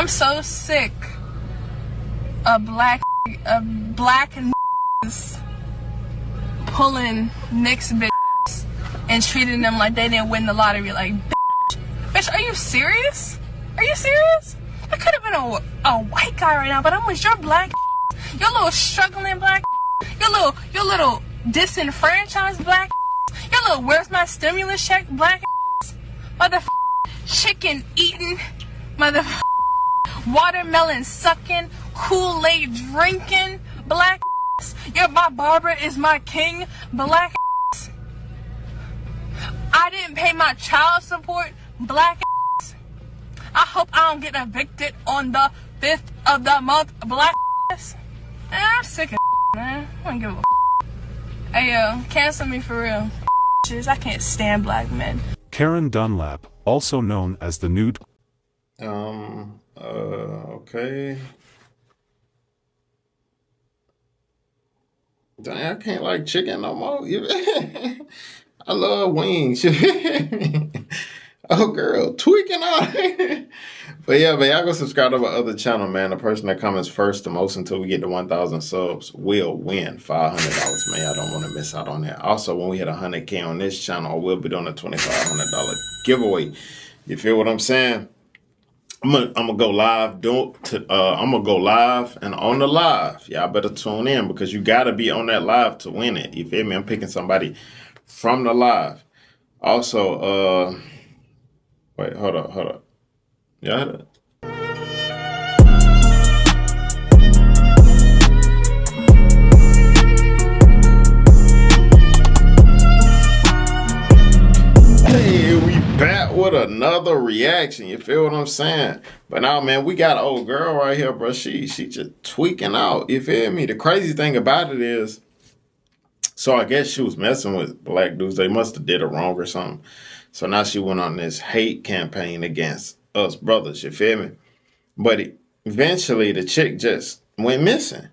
I'm so sick of black niggas pulling Knicks bitches and treating them like they didn't win the lottery. Like, bitch, are you serious? Are you serious? I could have been a white guy right now, but I'm with your black, your little struggling black, your little disenfranchised black, your little where's my stimulus check black, mother chicken eating, mother watermelon sucking, Kool-Aid drinking black. My Barbara is my king black. I didn't pay my child support black. I hope I don't get evicted on the 5th of the month black. Man, I'm sick of man. I don't give a Hey cancel me for real. I can't stand black men. Karen Dunlap, also known as the nude. Okay. Dang, I can't like chicken no more. I love wings. Oh, girl, tweaking out. But yeah, man, y'all go subscribe to my other channel, man. The person that comments first the most until we get to 1,000 subs will win $500, man. I don't want to miss out on that. Also, when we hit 100K on this channel, we'll be doing a $2,500 giveaway. You feel what I'm saying? I'm gonna go live. I'm gonna go live, and on the live, y'all better tune in because you gotta be on that live to win it. You feel me? I'm picking somebody from the live. Also, wait, hold up. Yeah. Hey, we back with another reaction. You feel what I'm saying? But now, man, we got an old girl right here, bro. She just tweaking out. You feel me? The crazy thing about it is, so I guess she was messing with black dudes. They must have did her wrong or something. So now she went on this hate campaign against us brothers, you feel me? But eventually the chick just went missing.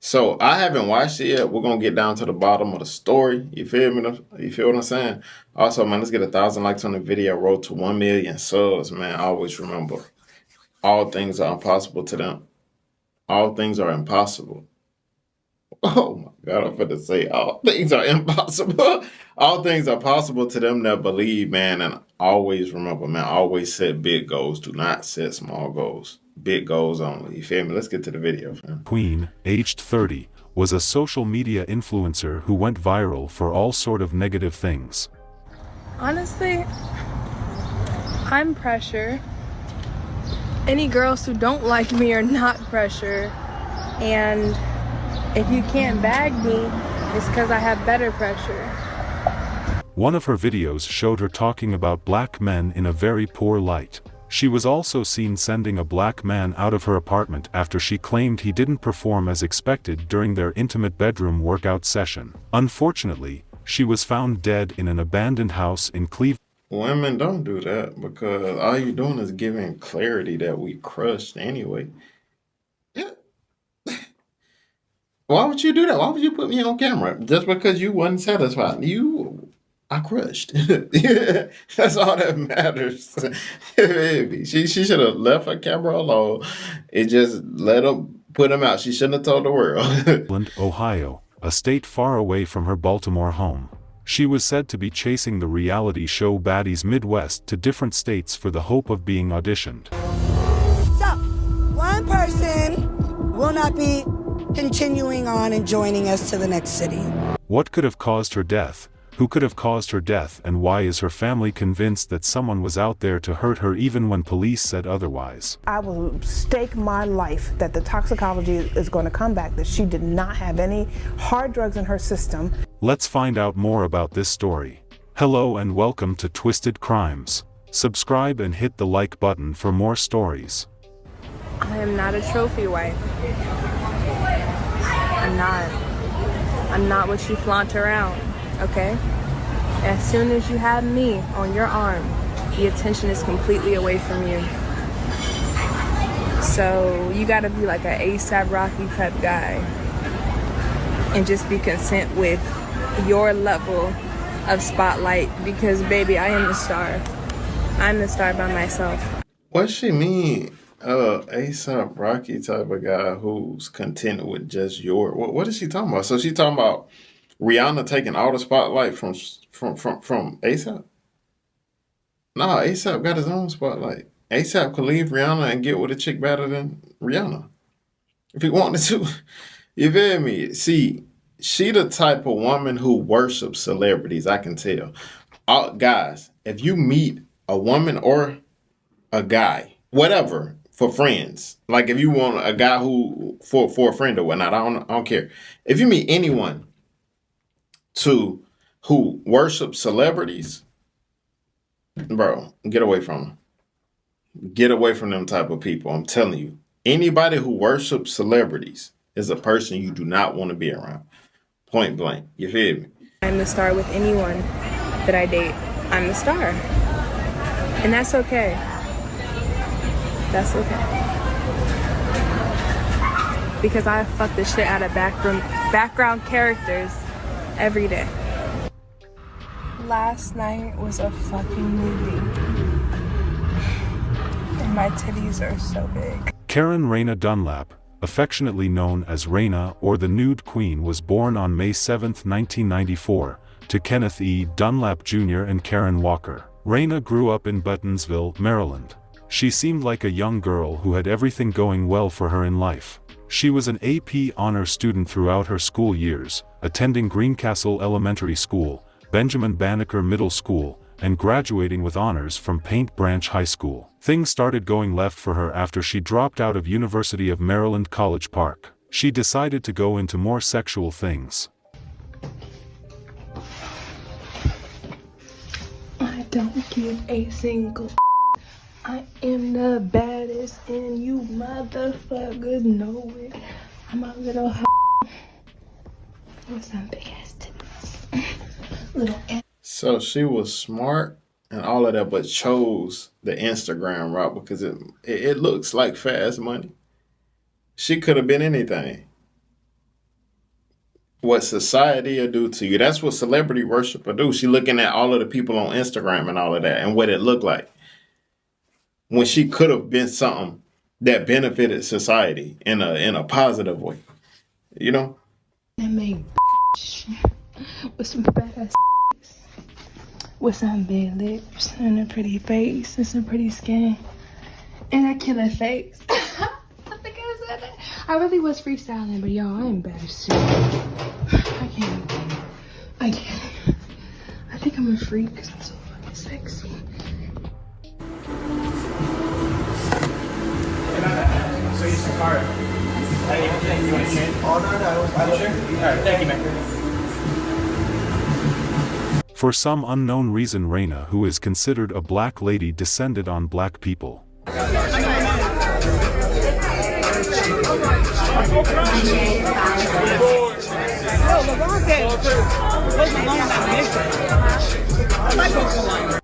So I haven't watched it yet. We're going to get down to the bottom of the story. You feel me? You feel what I'm saying? Also, man, let's get 1,000 likes on the video. Road to 1 million subs, man. Always remember, all things are impossible to them. All things are impossible. Oh my God, I'm finna say all things are impossible. All things are possible to them that believe, man. And always remember, man, always set big goals. Do not set small goals. Big goals only. You feel me? Let's get to the video, fam. Queen, aged 30, was a social media influencer who went viral for all sort of negative things. Honestly, I'm pressure. Any girls who don't like me are not pressure. And if you can't bag me, it's because I have better pressure. One of her videos showed her talking about black men in a very poor light. She was also seen sending a black man out of her apartment after she claimed he didn't perform as expected during their intimate bedroom workout session. Unfortunately, she was found dead in an abandoned house in Cleveland. Women, don't do that because all you're doing is giving clarity that we crushed anyway. Why would you do that? Why would you put me on camera? Just because you wasn't satisfied. I crushed. That's all that matters. She should have left her camera alone and just let him put him out. She shouldn't have told the world. Ohio, a state far away from her Baltimore home. She was said to be chasing the reality show Baddie's Midwest to different states for the hope of being auditioned. So, one person will not be continuing on and joining us to the next city. What could have caused her death? Who could have caused her death, and why is her family convinced that someone was out there to hurt her even when police said otherwise? I will stake my life that the toxicology is going to come back, that she did not have any hard drugs in her system. Let's find out more about this story. Hello and welcome to Twisted Crimes. Subscribe and hit the like button for more stories. I am not a trophy wife. I'm not what you flaunt around, okay? As soon as you have me on your arm, the attention is completely away from you. So you gotta be like an ASAP Rocky type guy and just be content with your level of spotlight because baby, I am the star. I'm the star by myself. What she mean? ASAP Rocky type of guy who's content with just what is she talking about? So she talking about Rihanna taking all the spotlight from ASAP? Nah, ASAP got his own spotlight. ASAP could leave Rihanna and get with a chick better than Rihanna if he wanted to. You feel me? See, she the type of woman who worships celebrities. I can tell. Guys, if you meet a woman or a guy, whatever, for friends, like if you want a guy who for a friend or whatnot, I don't care. If you meet anyone who worships celebrities, bro, get away from them. Get away from them type of people. I'm telling you, anybody who worships celebrities is a person you do not want to be around. Point blank. You feel me? I'm the star with anyone that I date. I'm the star. And that's okay. That's okay. Because I fuck the shit out of background characters every day. Last night was a fucking movie. And my titties are so big. Karen Raina Dunlap, affectionately known as Raina or the Nude Queen, was born on May 7, 1994, to Kenneth E. Dunlap Jr. and Karen Walker. Raina grew up in Buttonsville, Maryland. She seemed like a young girl who had everything going well for her in life. She was an AP honor student throughout her school years, attending Greencastle Elementary School, Benjamin Banneker Middle School, and graduating with honors from Paint Branch High School. Things started going left for her after she dropped out of University of Maryland College Park. She decided to go into more sexual things. I don't give a single I am the baddest and you motherfuckers know it. I'm a little with some big ass titties. Little So she was smart and all of that, but chose the Instagram route because it looks like fast money. She could have been anything. What society will do to you. That's what celebrity worship will do. She looking at all of the people on Instagram and all of that and what it looked like. When she could have been something that benefited society in a positive way. You know? and made with some badass with some big lips and a pretty face and some pretty skin and a killer face. I think I said that. I really was freestyling, but y'all, I'm embarrassed too. I can't even. I can't. I think I'm a freak because I'm so fucking sexy. So use the card. You want to change? Oh, no, I was sure. All right, thank you, man. For some unknown reason, Raina, who is considered a black lady, descended on black people.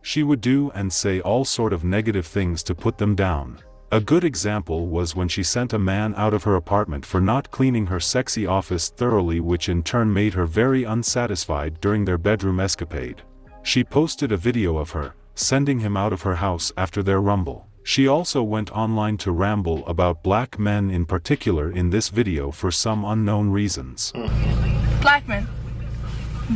She would do and say all sort of negative things to put them down. A good example was when she sent a man out of her apartment for not cleaning her sexy office thoroughly, which in turn made her very unsatisfied during their bedroom escapade. She posted a video of her sending him out of her house after their rumble. She also went online to ramble about black men in particular in this video for some unknown reasons. Black men.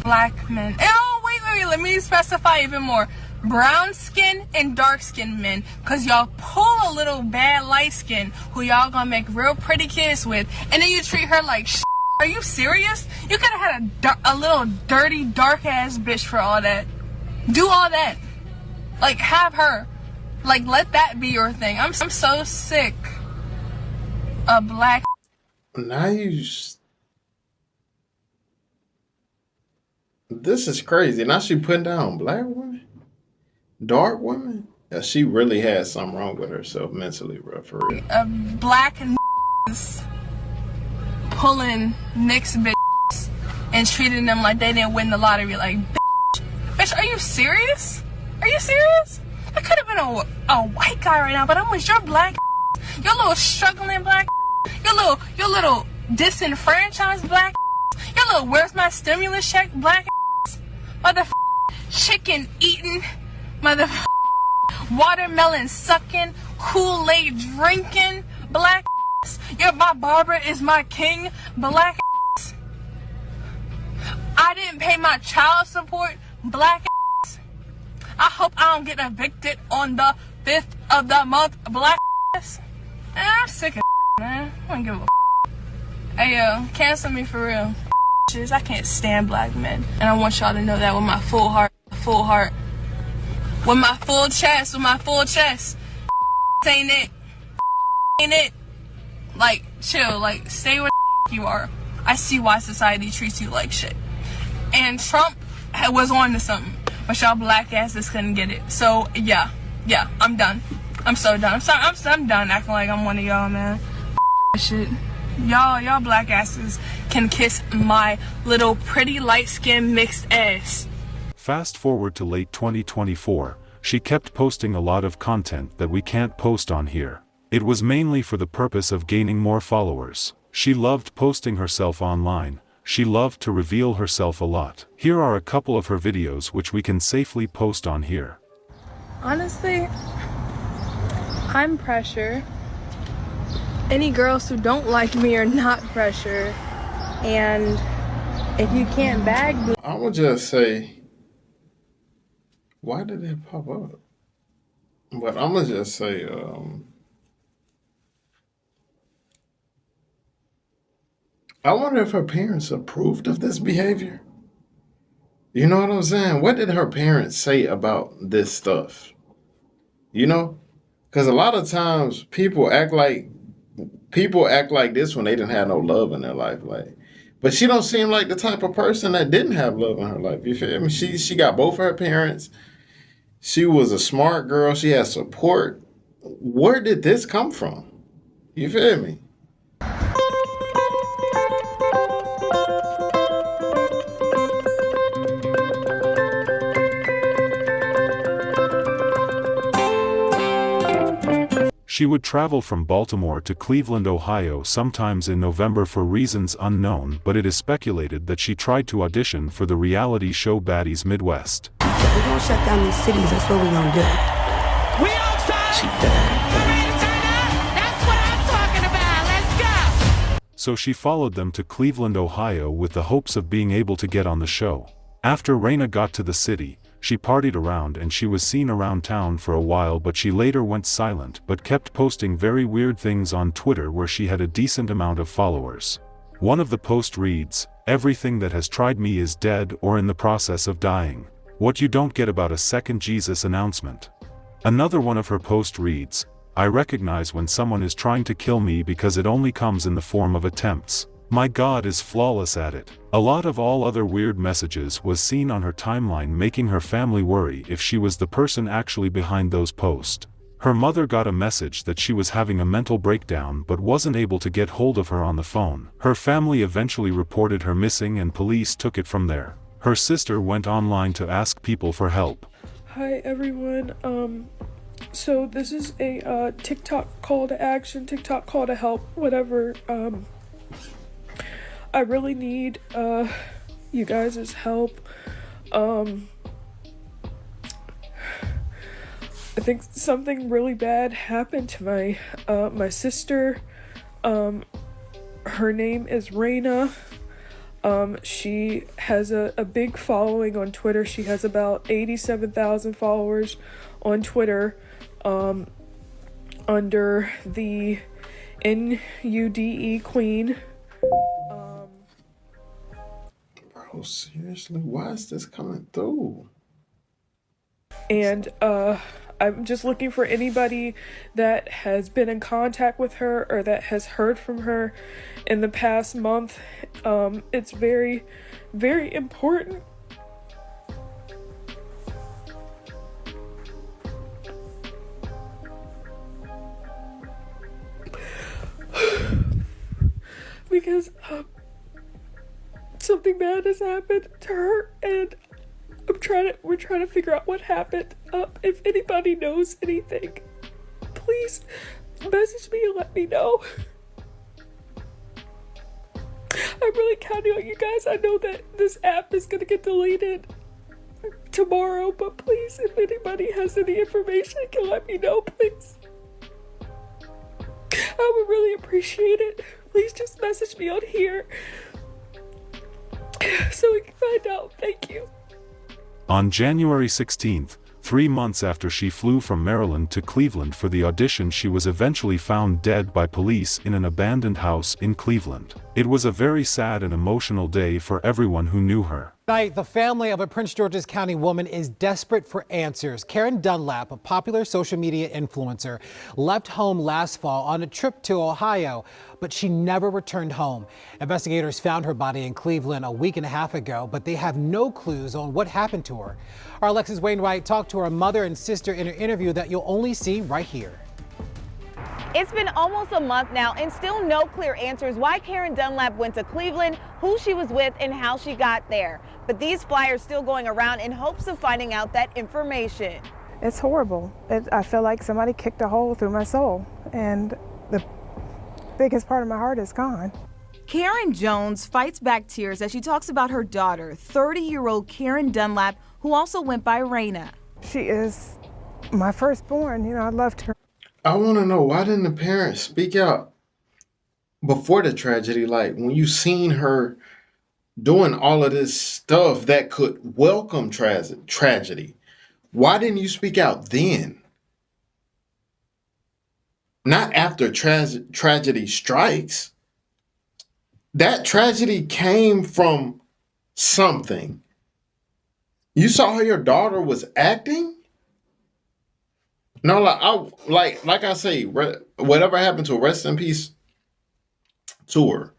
Black men. Oh, wait, let me specify even more. Brown skin and dark skin men, because y'all pull a little bad light skin who y'all gonna make real pretty kids with, and then you treat her like shit. Are you serious? You could have had a little dirty dark ass bitch for all that. Do all that. Like, have her. Like, let that be your thing. I'm so sick of black. Now this is crazy. Now she putting down black women? Dark women? Yeah, she really has something wrong with herself mentally, bro, for real. Black n***s pulling Knicks bitches and treating them like they didn't win the lottery. Like, bitch, are you serious? Are you serious? I could have been a white guy right now, but I'm with your black your little struggling black your little disenfranchised black your little where's my stimulus check black mother chicken eating mother watermelon sucking Kool-Aid drinking black ass. Yeah, my barber is my king black ass. I didn't pay my child support black ass. I hope I don't get evicted on the 5th of the month black ass. Man, I'm sick of man. I don't give a Hey yo, cancel me for real. I can't stand black men. And I want y'all to know that with my full heart. With my full chest. Ain't it. Like, chill. Like, stay where the you are. I see why society treats you like shit. And Trump was on to something. But y'all black asses couldn't get it. So, yeah, I'm done. I'm so done. I'm done acting like I'm one of y'all, man. Shit. Y'all black asses can kiss my little pretty light-skinned mixed ass. Fast forward to late 2024, she kept posting a lot of content that we can't post on here. It was mainly for the purpose of gaining more followers. She loved posting herself online. She loved to reveal herself a lot. Here are a couple of her videos which we can safely post on here. Honestly, I'm pressure. Any girls who don't like me are not pressure. And if you can't bag me, I would just say, why did that pop up? But I'm gonna just say, I wonder if her parents approved of this behavior. You know what I'm saying? What did her parents say about this stuff? You know? Because a lot of times people act like this when they didn't have no love in their life. Like, but she don't seem like the type of person that didn't have love in her life. You feel me? She got both her parents. She was a smart girl. She had support. Where did this come from? You feel me? She would travel from Baltimore to Cleveland, Ohio sometimes in November for reasons unknown, but it is speculated that she tried to audition for the reality show Baddie's Midwest. We're gonna shut down these cities, that's what we're gonna do. We outside. She ready to turn up? That's what I'm talking about. Let's go. So she followed them to Cleveland, Ohio with the hopes of being able to get on the show. After Raina got to the city, she partied around and she was seen around town for a while, but she later went silent but kept posting very weird things on Twitter where she had a decent amount of followers. One of the posts reads, "Everything that has tried me is dead or in the process of dying. What you don't get about a second Jesus announcement." Another one of her posts reads, "I recognize when someone is trying to kill me because it only comes in the form of attempts. My God is flawless at it." A lot of all other weird messages was seen on her timeline, making her family worry if she was the person actually behind those posts. Her mother got a message that she was having a mental breakdown but wasn't able to get hold of her on the phone. Her family eventually reported her missing and police took it from there. Her sister went online to ask people for help. Hi everyone, so this is a TikTok call to action, TikTok call to help, whatever. I really need you guys' help. I think something really bad happened to my sister. Her name is Raina. She has a big following on Twitter. She has about 87,000 followers on Twitter, under the NUDE Queen. Bro, seriously, why is this coming through? And I'm just looking for anybody that has been in contact with her or that has heard from her in the past month. It's very, very important. Because something bad has happened to her, and we're trying to figure out what happened. If anybody knows anything, please message me and let me know. I'm really counting on you guys. I know that this app is gonna get deleted tomorrow, but please, if anybody has any information, can let me know, please. would really appreciate it. Please just message me on here so we can find out. Thank you. On January 16th, 3 months after she flew from Maryland to Cleveland for the audition, she was eventually found dead by police in an abandoned house in Cleveland. It was a very sad and emotional day for everyone who knew her. Tonight, the family of a Prince George's County woman is desperate for answers. Karen Dunlap, a popular social media influencer, left home last fall on a trip to Ohio, but she never returned home. Investigators found her body in Cleveland a week and a half ago, but they have no clues on what happened to her. Our Alexis Wainwright talked to her mother and sister in an interview that you'll only see right here. It's been almost a month now and still no clear answers why Karen Dunlap went to Cleveland, who she was with, and how she got there. But these flyers still going around in hopes of finding out that information. It's horrible. I feel like somebody kicked a hole through my soul, and the biggest part of my heart is gone. Karen Jones fights back tears as she talks about her daughter, 30-year-old Karen Dunlap, who also went by Raina. She is my firstborn. You know, I loved her. I want to know, why didn't the parents speak out before the tragedy? Like, when you seen her doing all of this stuff that could welcome tragedy, why didn't you speak out then? Not after tragedy strikes. That tragedy came from something. You saw how your daughter was acting? No, like I say, whatever happened to her, rest in peace to her.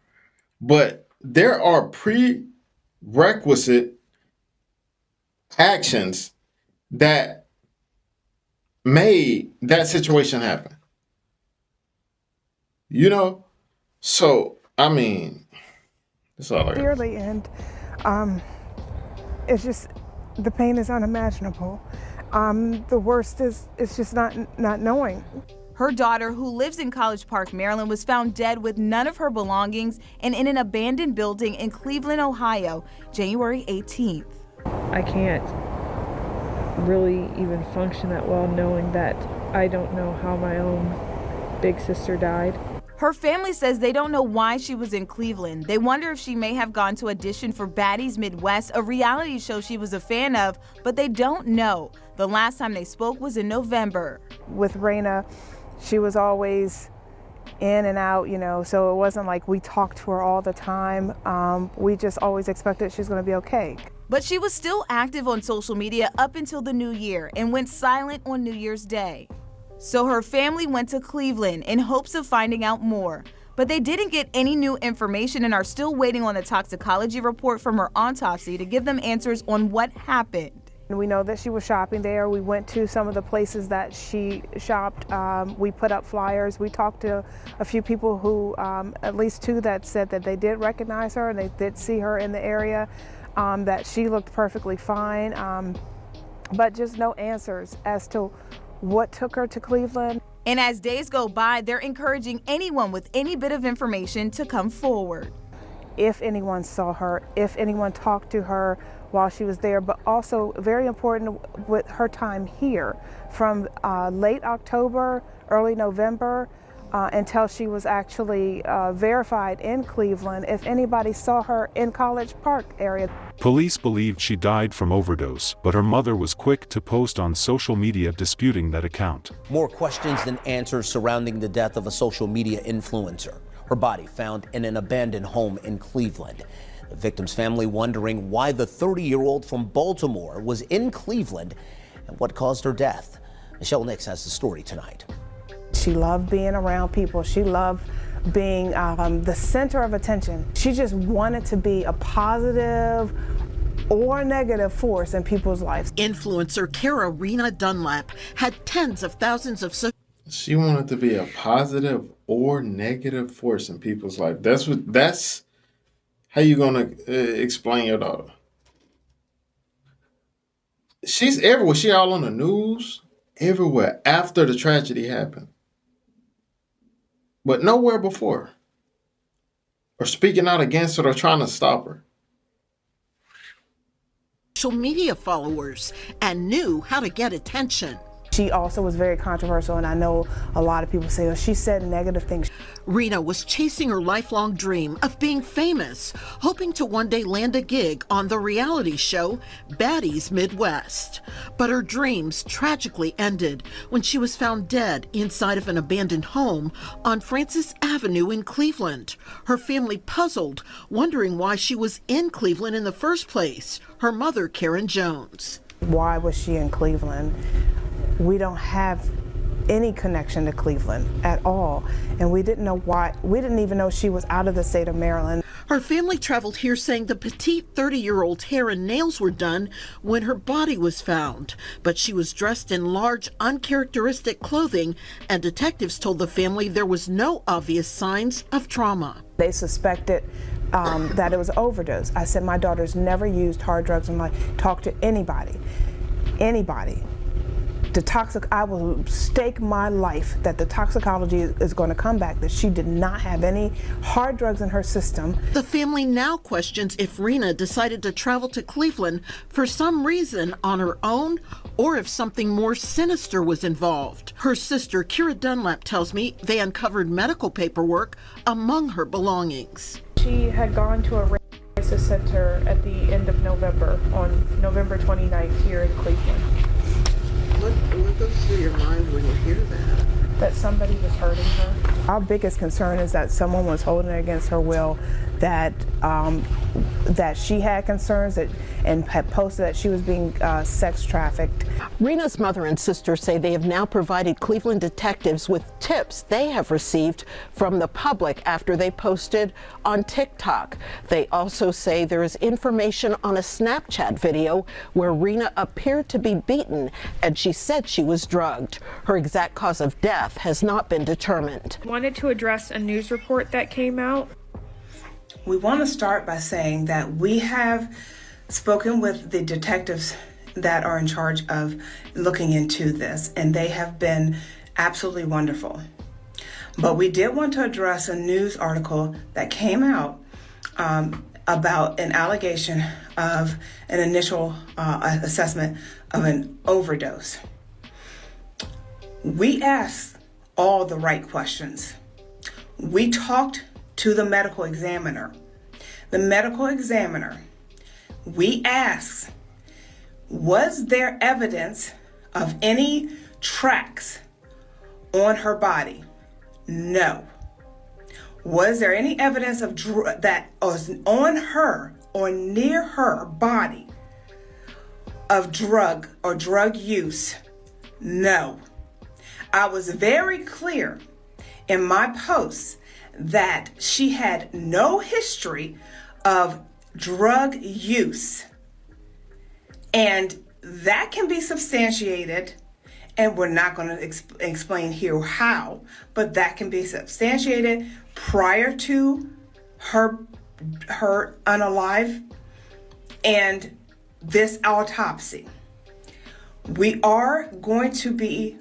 But there are prerequisite actions that made that situation happen. You know? So, I mean, that's all I got. Dearly, and it's just, the pain is unimaginable. The worst is just not knowing. Her daughter, who lives in College Park, Maryland, was found dead with none of her belongings and in an abandoned building in Cleveland, Ohio, January 18th. I can't really even function that well knowing that I don't know how my own big sister died. Her family says they don't know why she was in Cleveland. They wonder if she may have gone to audition for Baddie's Midwest, a reality show she was a fan of, but they don't know. The last time they spoke was in November. With Raina, she was always in and out, you know, so it wasn't like we talked to her all the time. We just always expected she's going to be okay. But she was still active on social media up until the new year and went silent on New Year's Day. So her family went to Cleveland in hopes of finding out more. But they didn't get any new information and are still waiting on the toxicology report from her autopsy to give them answers on what happened. We know that she was shopping there. We went to some of the places that she shopped. We put up flyers. We talked to a few people who, at least two, that said that they did recognize her and they did see her in the area, that she looked perfectly fine, but just no answers as to what took her to Cleveland. And as days go by, they're encouraging anyone with any bit of information to come forward. If anyone saw her, if anyone talked to her while she was there, but also very important with her time here from late October, early November, until she was actually verified in Cleveland, if anybody saw her in College Park area. Police believed she died from overdose, but her mother was quick to post on social media disputing that account. More questions than answers surrounding the death of a social media influencer. Her body found in an abandoned home in Cleveland. The victim's family wondering why the 30-year-old from Baltimore was in Cleveland and what caused her death. Michelle Nix has the story tonight. She loved being around people. She loved being the center of attention. She just wanted to be a positive or negative force in people's lives. Influencer Kara Dunlap had tens of thousands of... She wanted to be a positive or negative force in people's life. That's how you gonna explain your daughter. She's everywhere. She all on the news, everywhere after the tragedy happened. But nowhere before. Or speaking out against it or trying to stop her. Social media followers and knew how to get attention. She also was very controversial, and I know a lot of people say, oh, she said negative things. Rena was chasing her lifelong dream of being famous, hoping to one day land a gig on the reality show Baddie's Midwest. But her dreams tragically ended when she was found dead inside of an abandoned home on Francis Avenue in Cleveland. Her family puzzled, wondering why she was in Cleveland in the first place. Her mother, Karen Jones. Why was she in Cleveland? We don't have any connection to Cleveland at all, and we didn't know why. We didn't even know she was out of the state of Maryland. Her family traveled here saying the petite 30-year-old hair and nails were done when her body was found, but she was dressed in large, uncharacteristic clothing, and detectives told the family there was no obvious signs of trauma. They suspected that it was overdose. I said my daughter's never used hard drugs in my life. Talk to anybody. I will stake my life that the toxicology is going to come back, that she did not have any hard drugs in her system. The family now questions if Rena decided to travel to Cleveland for some reason on her own, or if something more sinister was involved. Her sister, Kira Dunlap, tells me they uncovered medical paperwork among her belongings. She had gone to a crisis center at the end of November, on November 29th here in Cleveland. What goes through your mind when you hear that? That somebody was hurting her. Our biggest concern is that someone was holding her against her will, that she had concerns and had posted that she was being sex trafficked. Rena's mother and sister say they have now provided Cleveland detectives with tips they have received from the public after they posted on TikTok. They also say there is information on a Snapchat video where Rena appeared to be beaten and she said she was drugged. Her exact cause of death has not been determined. I wanted to address a news report that came out. We want to start by saying that we have spoken with the detectives that are in charge of looking into this, and they have been absolutely wonderful. But we did want to address a news article that came out about an allegation of an initial assessment of an overdose. We asked all the right questions. We talked to the medical examiner. The medical examiner, we asked, was there evidence of any tracks on her body? No. Was there any evidence of that was on her or near her body of drug or drug use? No. I was very clear in my posts that she had no history of drug use. And that can be substantiated, and we're not going to explain here how, but that can be substantiated prior to her unalive and this autopsy. We are going to be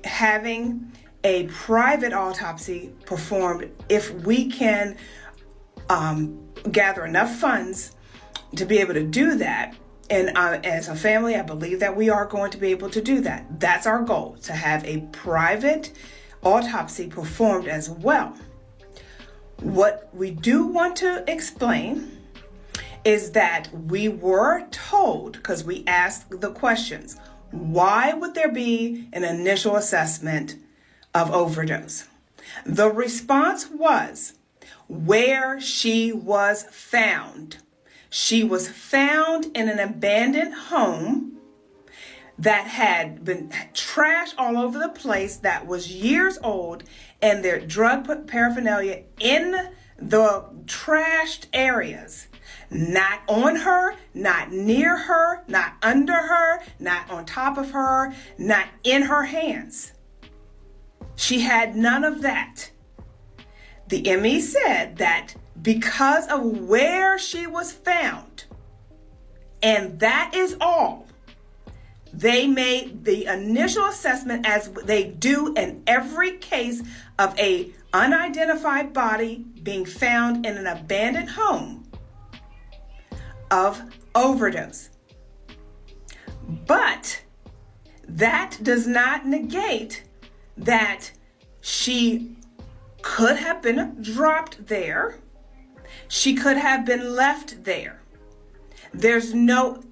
having a private autopsy performed if we can gather enough funds to be able to do that. And as a family, I believe that we are going to be able to do that. That's our goal, to have a private autopsy performed as well. What we do want to explain is that we were told, because we asked the questions, why would there be an initial assessment of overdose? The response was where she was found. She was found in an abandoned home that had been trash all over the place, that was years old, and their drug paraphernalia in the trashed areas. Not on her, not near her, not under her, not on top of her, not in her hands. She had none of that. The ME said that because of where she was found, and that is all, they made the initial assessment, as they do in every case of a unidentified body being found in an abandoned home, of overdose. But that does not negate that she could have been dropped there. She could have been left there. There's no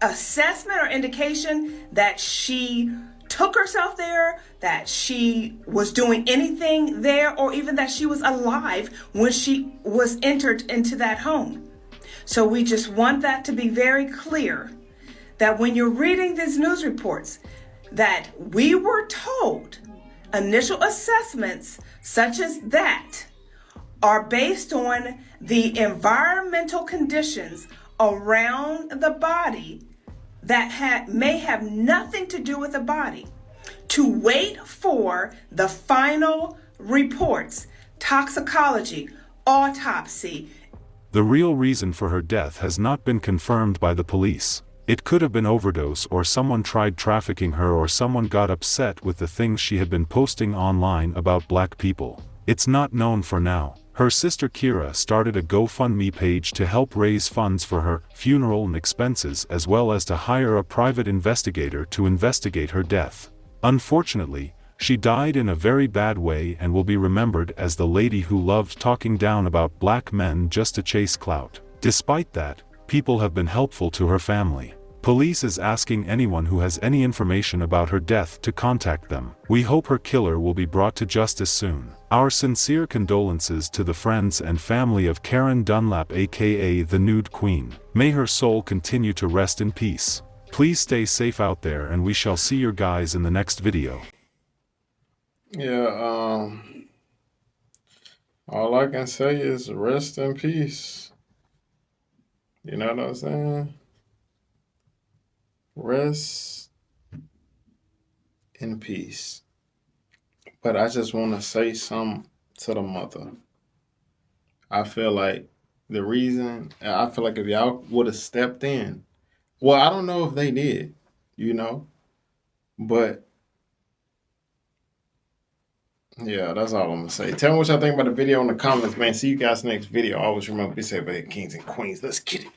assessment or indication that she took herself there, that she was doing anything there, or even that she was alive when she was entered into that home. So we just want that to be very clear, that when you're reading these news reports, that we were told initial assessments such as that are based on the environmental conditions around the body that may have nothing to do with the body, to wait for the final reports, toxicology, autopsy. The real reason for her death has not been confirmed by the police. It could have been overdose, or someone tried trafficking her, or someone got upset with the things she had been posting online about black people. It's not known for now. Her sister Kira started a GoFundMe page to help raise funds for her funeral and expenses, as well as to hire a private investigator to investigate her death. Unfortunately, she died in a very bad way and will be remembered as the lady who loved talking down about black men just to chase clout. Despite that, people have been helpful to her family. Police is asking anyone who has any information about her death to contact them. We hope her killer will be brought to justice soon. Our sincere condolences to the friends and family of Karen Dunlap, aka the Nude Queen. May her soul continue to rest in peace. Please stay safe out there, and we shall see you guys in the next video. Yeah, all I can say is rest in peace. You know what I'm saying? Rest in peace. But I just want to say something to the mother. I feel like if y'all would have stepped in, well, I don't know if they did, but yeah, that's all I'm going to say. Tell me what y'all think about the video in the comments, man. See you guys next video. Always remember, be safe, kings and queens. Let's get it.